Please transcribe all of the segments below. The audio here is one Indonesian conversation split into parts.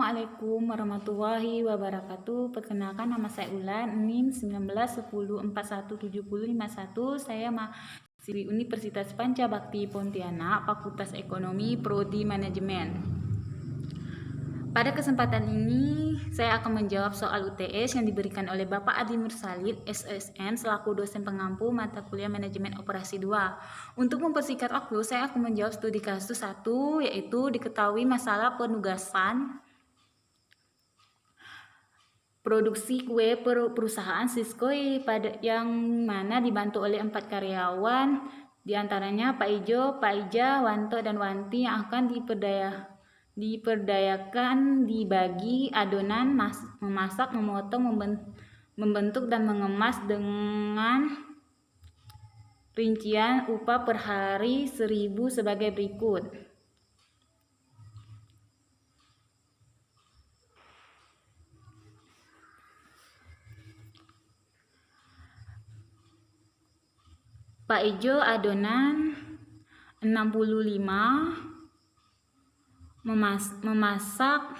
Assalamualaikum warahmatullahi wabarakatuh. Perkenalkan, nama saya Ulan, NIM 1910417051. Saya mahasiswi Universitas Pancabakti Pontianak, Fakultas Ekonomi, Prodi Manajemen. Pada kesempatan ini, saya akan menjawab soal UTS yang diberikan oleh Bapak Adi Mursalid, SSN, selaku dosen pengampu mata kuliah Manajemen Operasi 2. Untuk mempersingkat waktu, saya akan menjawab studi kasus 1, yaitu diketahui masalah penugasan produksi kue perusahaan Cisco yang mana dibantu oleh 4 karyawan, diantaranya Pak Ijo, Pak Ija, Wanto, dan Wanti yang akan diperdayakan dibagi adonan memasak, memotong, membentuk, dan mengemas dengan rincian upah per hari 1.000 sebagai berikut. Pak Ijo adonan 65, memasak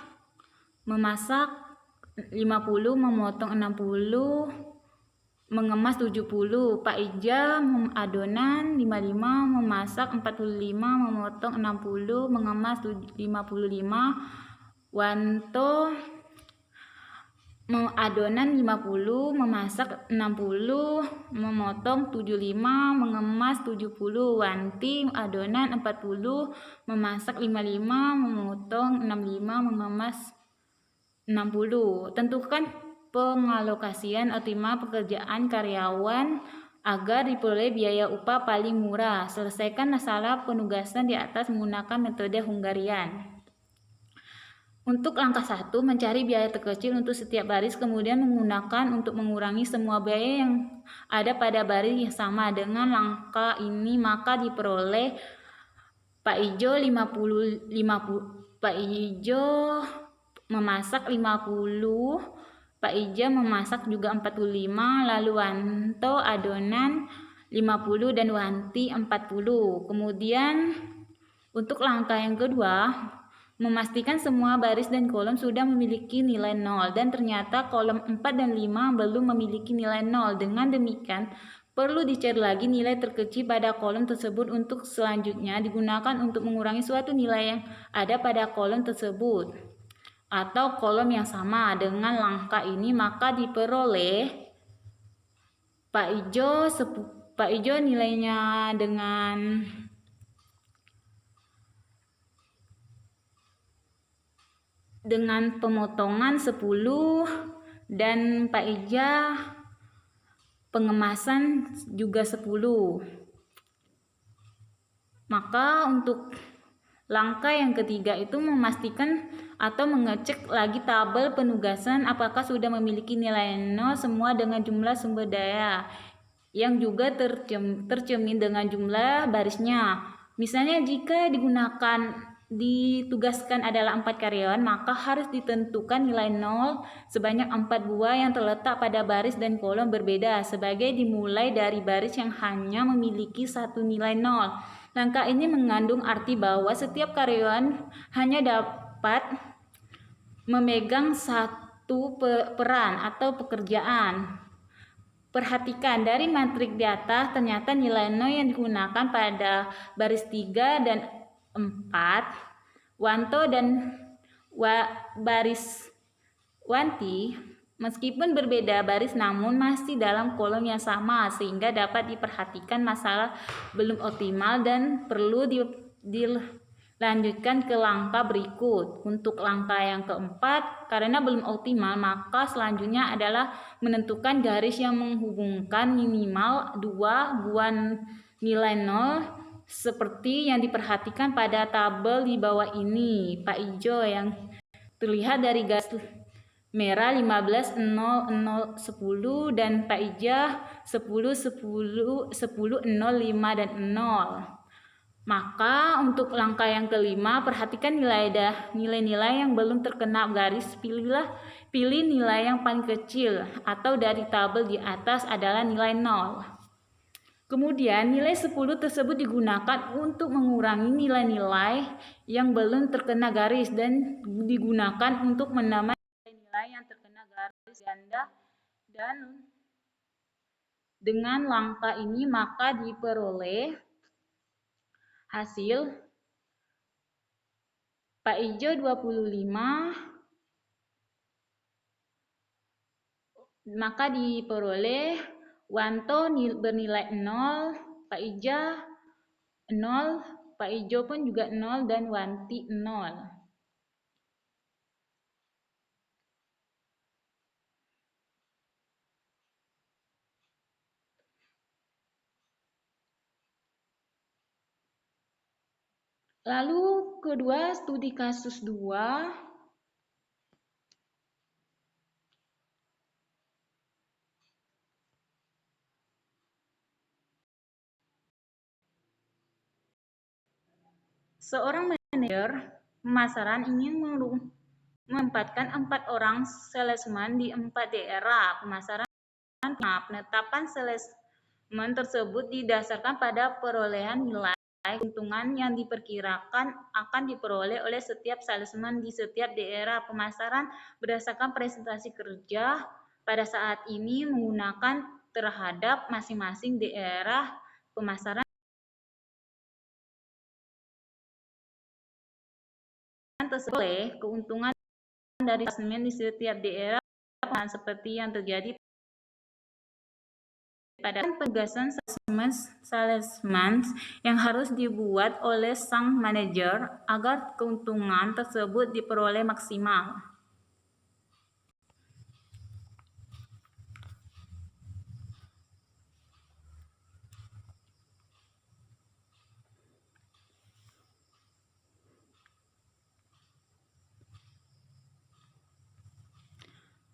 50, memotong 60, mengemas 70. Pak Ija adonan 55, memasak 45, memotong 60, mengemas 55. Wanto adonan 50, memasak 60, memotong 75, mengemas 70. Wanti adonan 40, memasak 55, memotong 65, mengemas 60. Tentukan pengalokasian optimal pekerjaan karyawan agar diperoleh biaya upah paling murah. Selesaikan masalah penugasan di atas menggunakan metode Hungarian. Untuk langkah 1, mencari biaya terkecil untuk setiap baris, kemudian menggunakan untuk mengurangi semua biaya yang ada pada baris yang sama. Dengan langkah ini maka diperoleh Pak Ijo 50, Pak Ijo memasak 50, Pak Ija memasak juga 45, lalu Wanto adonan 50 dan Wanti 40. Kemudian untuk langkah yang kedua, memastikan semua baris dan kolom sudah memiliki nilai 0 dan ternyata kolom 4 dan 5 belum memiliki nilai 0. Dengan demikian, perlu dicari lagi nilai terkecil pada kolom tersebut. Untuk selanjutnya digunakan untuk mengurangi suatu nilai yang ada pada kolom tersebut atau kolom yang sama. Dengan langkah ini maka diperoleh Pak Ijo nilainya dengan pemotongan 10 dan Pak Ija pengemasan juga 10. Maka untuk langkah yang ketiga itu memastikan atau mengecek lagi tabel penugasan apakah sudah memiliki nilai 0 semua dengan jumlah sumber daya yang juga tercermin dengan jumlah barisnya. Misalnya jika ditugaskan adalah 4 karyawan, maka harus ditentukan nilai 0 sebanyak 4 buah yang terletak pada baris dan kolom berbeda, sebagai dimulai dari baris yang hanya memiliki satu nilai 0. Langkah ini mengandung arti bahwa setiap karyawan hanya dapat memegang satu peran atau pekerjaan. Perhatikan dari matrik di atas, ternyata nilai 0 yang digunakan pada baris 3 dan 4, Wanto dan baris Wanti, meskipun berbeda baris namun masih dalam kolom yang sama, sehingga dapat diperhatikan masalah belum optimal dan perlu dilanjutkan ke langkah berikut. Untuk langkah yang keempat, karena belum optimal, maka selanjutnya adalah menentukan garis yang menghubungkan minimal 2 buah nilai 0 seperti yang diperhatikan pada tabel di bawah ini. Pak Ijo yang terlihat dari garis merah 15, 0, 0, 10 dan Pak Ija 10, 10, 10, 0, 5 dan 0. Maka untuk langkah yang kelima, perhatikan nilai-nilai yang belum terkena garis. Pilih nilai yang paling kecil atau dari tabel di atas adalah nilai 0. Kemudian nilai 10 tersebut digunakan untuk mengurangi nilai-nilai yang belum terkena garis dan digunakan untuk menambah nilai yang terkena garis ganda, dan dengan langkah ini maka diperoleh hasil Pak Ijo 25, maka diperoleh Wanto bernilai 0, Pak Ija 0, Pak Ijo pun juga 0, dan Wanti 0. Lalu kedua, studi kasus 2. Seorang manajer pemasaran ingin menempatkan 4 orang salesman di 4 daerah pemasaran. Penetapan salesman tersebut didasarkan pada perolehan nilai keuntungan yang diperkirakan akan diperoleh oleh setiap salesman di setiap daerah pemasaran berdasarkan presentasi kerja pada saat ini menggunakan terhadap masing-masing daerah pemasaran tersebut. Keuntungan dari salesman di setiap daerah seperti yang terjadi pada penugasan salesman yang harus dibuat oleh sang manajer agar keuntungan tersebut diperoleh maksimal.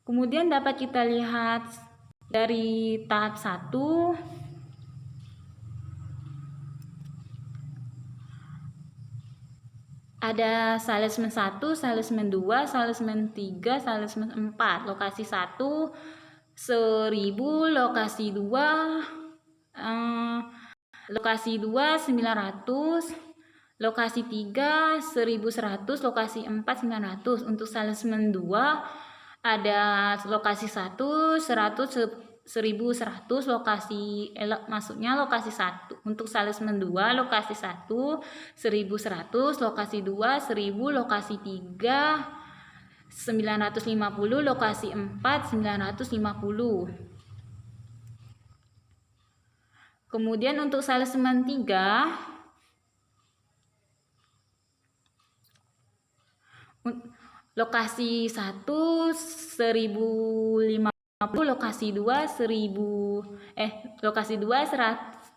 Kemudian dapat kita lihat dari tahap 1, ada salesman 1, salesman 2, salesman 3, salesman 4. Lokasi 1 1000, lokasi 2 lokasi 2 900, lokasi 3 1100, lokasi 4 900. Untuk salesman 2 ada lokasi 1 100 1100, lokasi maksudnya lokasi 1 untuk salesman 2, lokasi 1 1100, lokasi 2 1000, lokasi 3 950, lokasi 4 950. Kemudian untuk salesman 3 lokasi 1 1050, lokasi 2 lokasi 2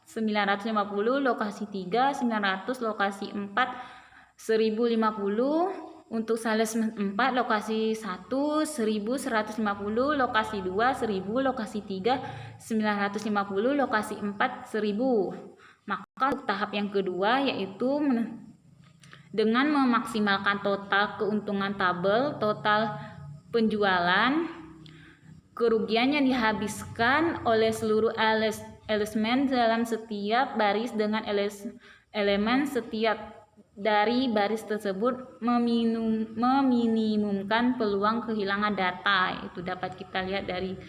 950, lokasi 3 900, lokasi 4 1050. Untuk salesman 4 lokasi 1 1150, lokasi 2 1000, lokasi 3 950, lokasi 4 1000. Maka untuk tahap yang kedua yaitu dengan memaksimalkan total keuntungan tabel, total penjualan, kerugian yang dihabiskan oleh seluruh elemen dalam setiap baris dengan elemen setiap dari baris tersebut meminimumkan peluang kehilangan data. Itu dapat kita lihat dari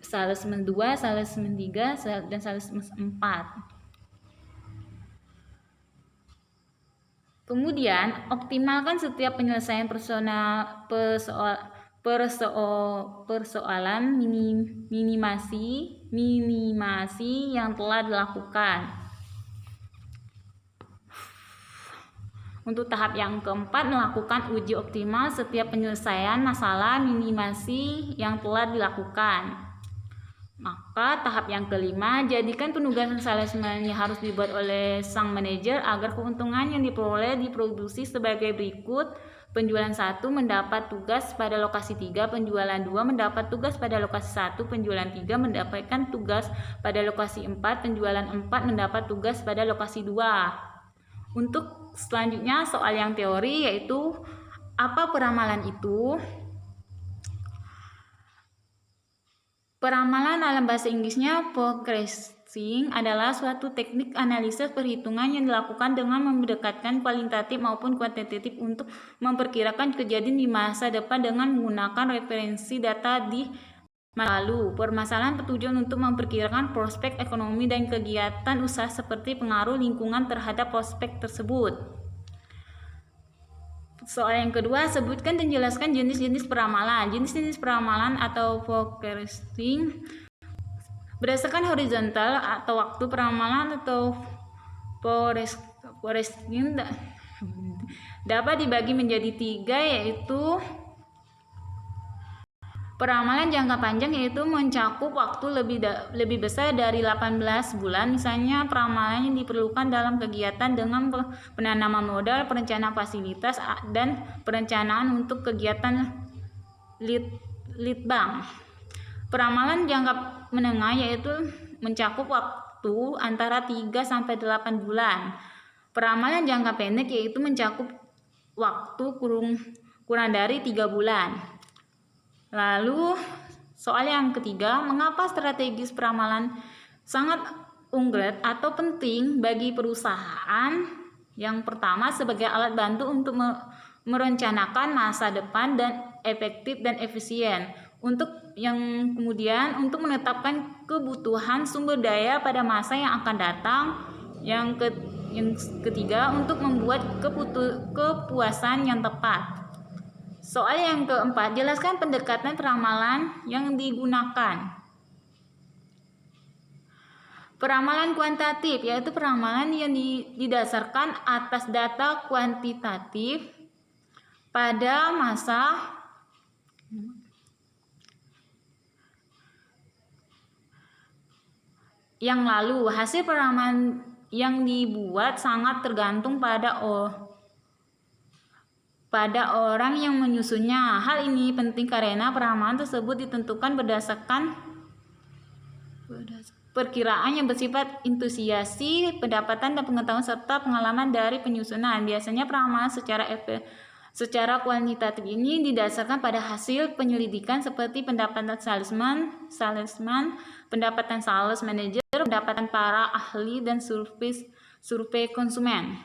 salesman 2, salesman 3, dan salesman 4. Kemudian, optimalkan setiap penyelesaian persoalan minimasi yang telah dilakukan. Untuk tahap yang keempat, melakukan uji optimal setiap penyelesaian masalah minimasi yang telah dilakukan. Maka tahap yang kelima, jadikan penugasan salesman yang harus dibuat oleh sang manajer agar keuntungan yang diperoleh diproduksi sebagai berikut. Penjualan 1 mendapat tugas pada lokasi 3, penjualan 2 mendapat tugas pada lokasi 1, penjualan 3 mendapatkan tugas pada lokasi 4, penjualan 4 mendapat tugas pada lokasi 2. Untuk selanjutnya soal yang teori, yaitu apa peramalan itu? Peramalan dalam bahasa Inggrisnya forecasting adalah suatu teknik analisis perhitungan yang dilakukan dengan mendekatkan kualitatif maupun kuantitatif untuk memperkirakan kejadian di masa depan dengan menggunakan referensi data di masa lalu. Permasalahan bertujuan untuk memperkirakan prospek ekonomi dan kegiatan usaha serta pengaruh lingkungan terhadap prospek tersebut. Soal yang kedua, sebutkan dan jelaskan jenis-jenis peramalan. Jenis-jenis peramalan atau forecasting berdasarkan horizontal atau waktu peramalan atau forecasting dapat dibagi menjadi 3, yaitu peramalan jangka panjang, yaitu mencakup waktu lebih besar dari 18 bulan. Misalnya peramalan yang diperlukan dalam kegiatan dengan penanaman modal, perencanaan fasilitas, dan perencanaan untuk kegiatan lead bank. Peramalan jangka menengah yaitu mencakup waktu antara 3 sampai 8 bulan. Peramalan jangka pendek yaitu mencakup waktu kurang dari 3 bulan. Lalu soal yang ketiga, mengapa strategis peramalan sangat unggulan atau penting bagi perusahaan? Yang pertama, sebagai alat bantu untuk merencanakan masa depan dan efektif dan efisien. Kemudian untuk menetapkan kebutuhan sumber daya pada masa yang akan datang. Yang ketiga, untuk membuat kepuasan yang tepat. Soal yang keempat, jelaskan pendekatan peramalan yang digunakan. Peramalan kuantitatif yaitu peramalan yang didasarkan atas data kuantitatif pada masa yang lalu. Hasil peramalan yang dibuat sangat tergantung pada orang yang menyusunnya. Hal ini penting karena peramalan tersebut ditentukan berdasarkan perkiraan yang bersifat intuisiasi, pendapatan dan pengetahuan serta pengalaman dari penyusunan. Biasanya peramalan secara kuantitatif ini didasarkan pada hasil penyelidikan seperti pendapatan salesman, pendapatan sales manager, pendapatan para ahli, dan survei konsumen.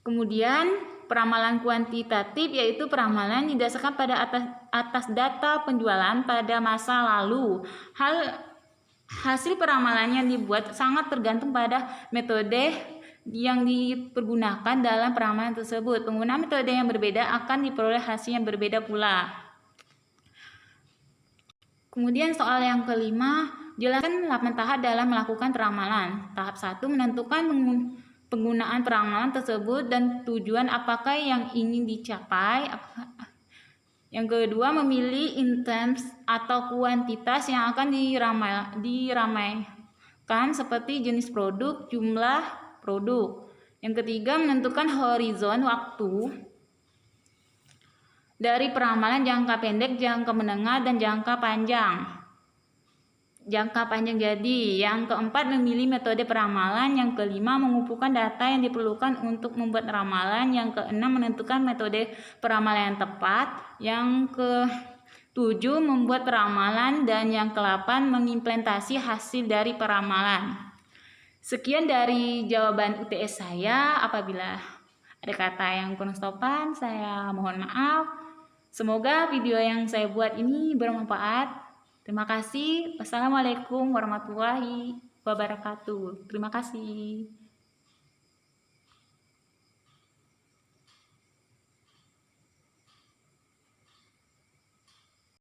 Kemudian peramalan kuantitatif yaitu peramalan didasarkan pada atas data penjualan pada masa lalu. Hasil peramalan yang dibuat sangat tergantung pada metode yang dipergunakan dalam peramalan tersebut. Penggunaan metode yang berbeda akan diperoleh hasil yang berbeda pula. Kemudian soal yang kelima, jelaskan 8 tahap dalam melakukan peramalan. Tahap 1, menentukan penggunaan peramalan tersebut dan tujuan apakah yang ingin dicapai. Yang kedua, memilih intens atau kuantitas yang akan diramaikan seperti jenis produk, jumlah produk. Yang ketiga, menentukan horizon waktu dari peramalan jangka pendek, jangka menengah, dan jangka panjang. Jadi yang keempat, memilih metode peramalan. Yang kelima, mengumpulkan data yang diperlukan untuk membuat ramalan. Yang keenam, menentukan metode peramalan yang tepat. Yang ketujuh, membuat peramalan. Dan yang ke-8, mengimplementasi hasil dari peramalan. Sekian dari jawaban UTS saya. Apabila ada kata yang kurang sopan, saya mohon maaf. Semoga video yang saya buat ini bermanfaat. Terima kasih. Wassalamualaikum warahmatullahi wabarakatuh. Terima kasih.